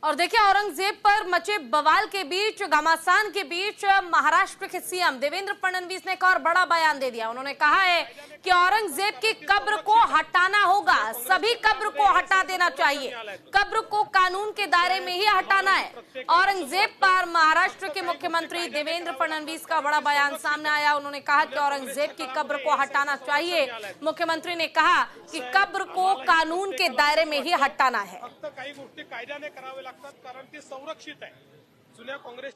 और देखिए, औरंगजेब पर मचे बवाल के बीच, घमासान के बीच महाराष्ट्र के सीएम देवेंद्र फडणवीस ने एक और बड़ा बयान दे दिया। उन्होंने कहा है कि औरंगजेब की कब्र को हटाना होगा, सभी कब्र को हटा देना चाहिए, कब्र को कानून के दायरे में ही हटाना है। औरंगजेब पर महाराष्ट्र के मुख्यमंत्री देवेंद्र फडणवीस का बड़ा बयान सामने आया। उन्होंने कहा कि औरंगजेब की कब्र को हटाना चाहिए। मुख्यमंत्री ने कहा कि कब्र को कानून के दायरे में ही हटाना है। काही गोष्टी कायद्याने करावे लागतात कारण ती संरक्षित आहे। जुन्या काँग्रेस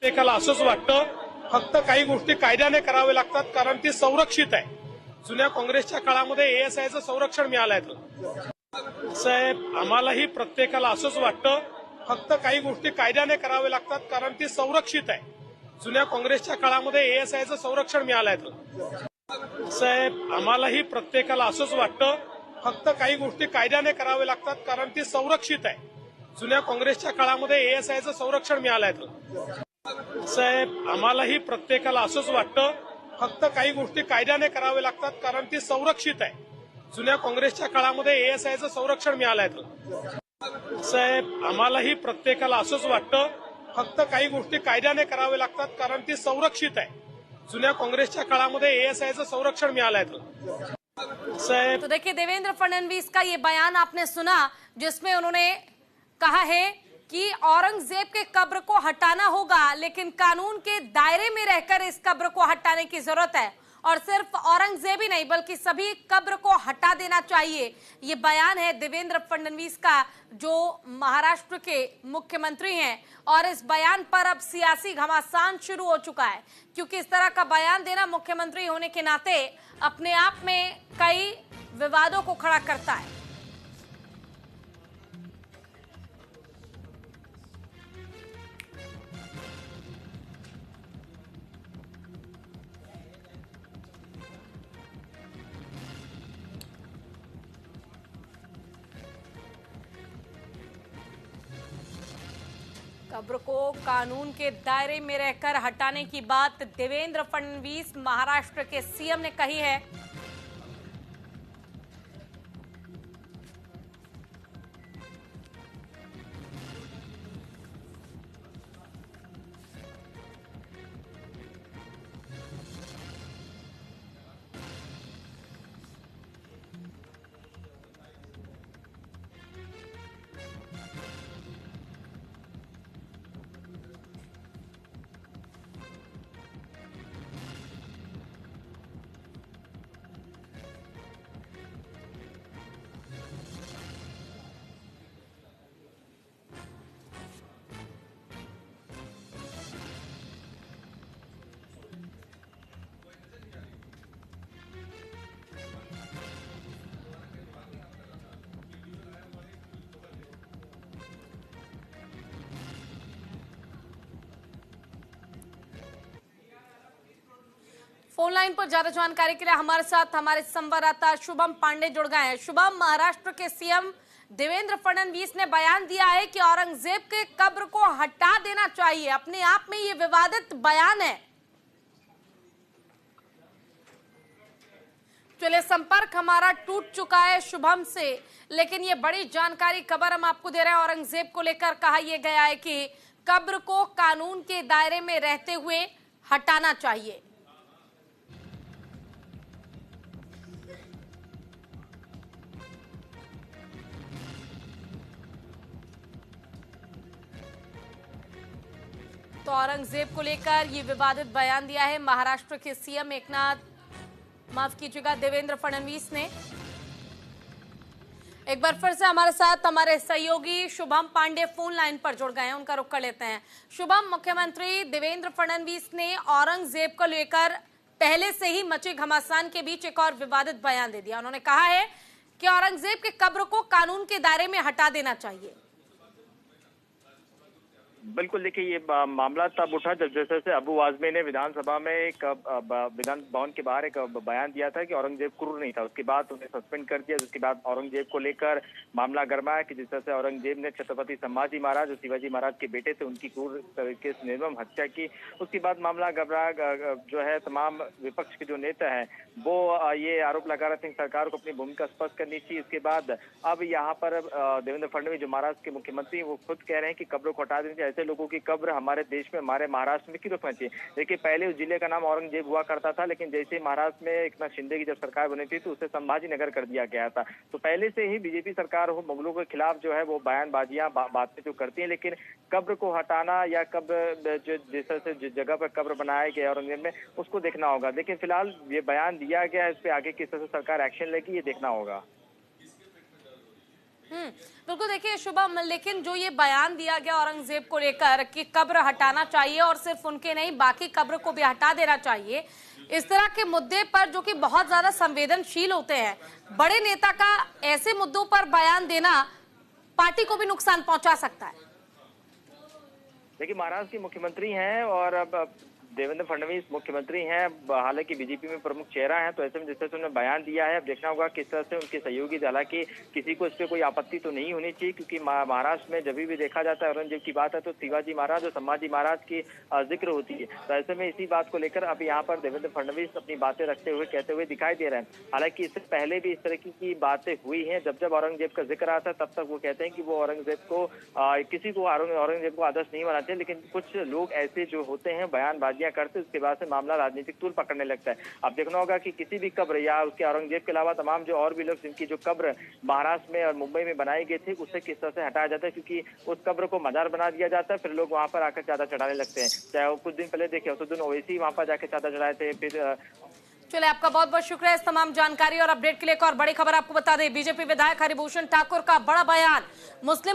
एकाला असंच वाटतं फक्त काही गोष्टी कायद्याने करावे लागतात कारण ती संरक्षित आहे। जुन्या काँग्रेसच्या काळामध्ये एएसआयचं संरक्षण मिळालंय। साहेब, आम्हालाही प्रत्येकाला असंच वाटतं फक्त काही गोष्टी कायद्याने करावे लागतात कारण ती संरक्षित आहे। जुन्या काँग्रेसच्या काळामध्ये एएसआयचं संरक्षण मिळालंय। साहेब, आम्हालाही प्रत्येकाला असंच वाटतं फक्त काही गोष्टी कायद्याने करावे लागतात कारण ती संरक्षित आहे। जुन्या काँग्रेसच्या काळामध्ये एएसआयचं संरक्षण मिळालंय। साहेब, आम्हालाही प्रत्येकाला असंच वाटतं फक्त काही गोष्टी कायद्याने करावे लागतात कारण ती संरक्षित आहे। जुन्या काँग्रेसच्या काळामध्ये एएसआयचं संरक्षण मिळालंय। साहेब, आम्हालाही प्रत्येकाला असंच वाटतं फक्त काही गोष्टी कायद्याने करावे लागतात कारण ती संरक्षित आहे। जुन्या काँग्रेसच्या काळामध्ये एएसआयचं संरक्षण मिळालंय। तो देखिए, देवेंद्र फडणवीस का ये बयान आपने सुना, जिसमें उन्होंने कहा है कि औरंगजेब के कब्र को हटाना होगा, लेकिन कानून के दायरे में रहकर इस कब्र को हटाने की जरूरत है। और सिर्फ औरंगजेब ही नहीं बल्कि सभी कब्र को हटा देना चाहिए। ये बयान है देवेंद्र फडणवीस का, जो महाराष्ट्र के मुख्यमंत्री हैं। और इस बयान पर अब सियासी घमासान शुरू हो चुका है, क्योंकि इस तरह का बयान देना मुख्यमंत्री होने के नाते अपने आप में कई विवादों को खड़ा करता है। कब्र को कानून के दायरे में रहकर हटाने की बात देवेंद्र फडणवीस महाराष्ट्र के सीएम ने कही है। फोन लाइन पर ज्यादा जानकारी के लिए हमारे साथ हमारे संवाददाता शुभम पांडे जुड़ गए हैं। शुभम, महाराष्ट्र के सीएम देवेंद्र फडणवीस ने बयान दिया है कि औरंगजेब के कब्र को हटा देना चाहिए। अपने आप में ये विवादित बयान है। चलिए, संपर्क हमारा टूट चुका है शुभम से, लेकिन ये बड़ी जानकारी खबर हम आपको दे रहे हैं। औरंगजेब को लेकर कहा यह गया है कि कब्र को कानून के दायरे में रहते हुए हटाना चाहिए। तो औरंगजेब को लेकर ये विवादित बयान दिया है महाराष्ट्र के सीएम देवेंद्र फडणवीस ने। एक बार फिर से हमारे साथ हमारे सहयोगी शुभम पांडे फोन लाइन पर जुड़ गए हैं, उनका रुख कर लेते हैं। शुभम, मुख्यमंत्री देवेंद्र फडणवीस ने औरंगजेब को लेकर पहले से ही मचे घमासान के बीच एक और विवादित बयान दे दिया। उन्होंने कहा है कि औरंगजेब के कब्र को कानून के दायरे में हटा देना चाहिए। बिल्कुल, देखिए ये मामला तब उठा जब जैसे से अबू आजमी ने विधानसभा में एक विधान भवन के बाहर एक बयान दिया था कि औरंगजेब क्रूर नहीं था। उसके बाद उन्हें सस्पेंड कर दिया। उसके बाद औरंगजेब को लेकर मामला गरमाया कि जिस तरह से औरंगजेब ने छत्रपति संभाजी महाराज और शिवाजी महाराज के बेटे थे उनकी क्रूर तरीके से निर्मम हत्या की। उसके बाद मामला घबरा जो है तमाम विपक्ष के जो नेता हैं वो ये आरोप लगा रहे थे सरकार को अपनी भूमिका स्पष्ट करनी चाहिए। इसके बाद अब यहाँ पर देवेंद्र फडणवीस जो महाराष्ट्र के मुख्यमंत्री वो खुद कह रहे हैं कि कब्र को हटा देनी चाहिए। ऐसे लोगों की कब्र हमारे देश में हमारे महाराष्ट्र में क्यों रखना चाहिए। देखिए पहले उस जिले का नाम औरंगजेब हुआ करता था, लेकिन जैसे महाराष्ट्र में एकनाथ शिंदे की जब सरकार बनी थी तो उसे संभाजी नगर कर दिया गया था। तो पहले से ही बीजेपी सरकार हो मुगलों के खिलाफ जो है वो बयानबाजियां बातें जो करती है, लेकिन कब्र को हटाना या कब्र जिस तरह से जिस जगह पर कब्र बनाया गया औरंगजेब में उसको देखना होगा। लेकिन फिलहाल ये बयान दिया गया है, इस पे आगे किस तरह से सरकार एक्शन लेगी ये देखना होगा। बिल्कुल, देखिए शुभम, लेकिन जो ये बयान दिया गया औरंगजेब को लेकर कि कब्र हटाना चाहिए और सिर्फ उनके नहीं बाकी कब्र को भी हटा देना चाहिए, इस तरह के मुद्दे पर जो कि बहुत ज्यादा संवेदनशील होते हैं, बड़े नेता का ऐसे मुद्दों पर बयान देना पार्टी को भी नुकसान पहुंचा सकता है। देखिए महाराष्ट्र के मुख्यमंत्री हैं और अब देवेंद्र फडणवीस मुख्यमंत्री हैं, हालांकि बीजेपी में प्रमुख चेहरा हैं, तो ऐसे में जिस तरह से उन्होंने बयान दिया है अब देखना होगा किस तरह से उनके सहयोगी, हालांकि किसी को इस पर कोई आपत्ति तो नहीं होनी चाहिए क्योंकि महाराष्ट्र में जब भी देखा जाता है औरंगजेब की बात है तो शिवाजी महाराज और संभाजी महाराज की जिक्र होती है। तो ऐसे में इसी बात को लेकर अब यहाँ पर देवेंद्र फडणवीस अपनी बातें रखते हुए कहते हुए दिखाई दे रहे हैं। हालांकि इससे पहले भी इस तरह की बातें हुई हैं, जब जब औरंगजेब का जिक्र आता है तब तक वो कहते हैं कि वो औरंगजेब को किसी को औरंगजेब को आदर्श नहीं बनाते, लेकिन कुछ लोग ऐसे जो होते हैं बयानबाजियां करते उसके बाद मामला राजनीतिक तूल पकड़ने लगता है। अब देखना होगा कि किसी भी कब्र या उसके औरंगजेब के अलावा तमाम जो और भी लोग जिनकी जो कब्र महाराष्ट्र में और मुंबई में बनाई गई थी उसे किस तरह से हटाया जाता है, क्योंकि उस कब्र को मजार बना दिया जाता है, फिर लोग वहां पर आकर चादर चढ़ाने लगते हैं। चाहे वो कुछ दिन पहले देखे असदुद्दीन ओवैसी वहां पर जाकर चादर चढ़ाए थे। फिर चलिए, आपका बहुत बहुत शुक्रिया इस तमाम जानकारी और अपडेट के लिए। एक और बड़ी खबर आपको बता दें, बीजेपी विधायक हरिभूषण ठाकुर का बड़ा बयान, मुस्लिम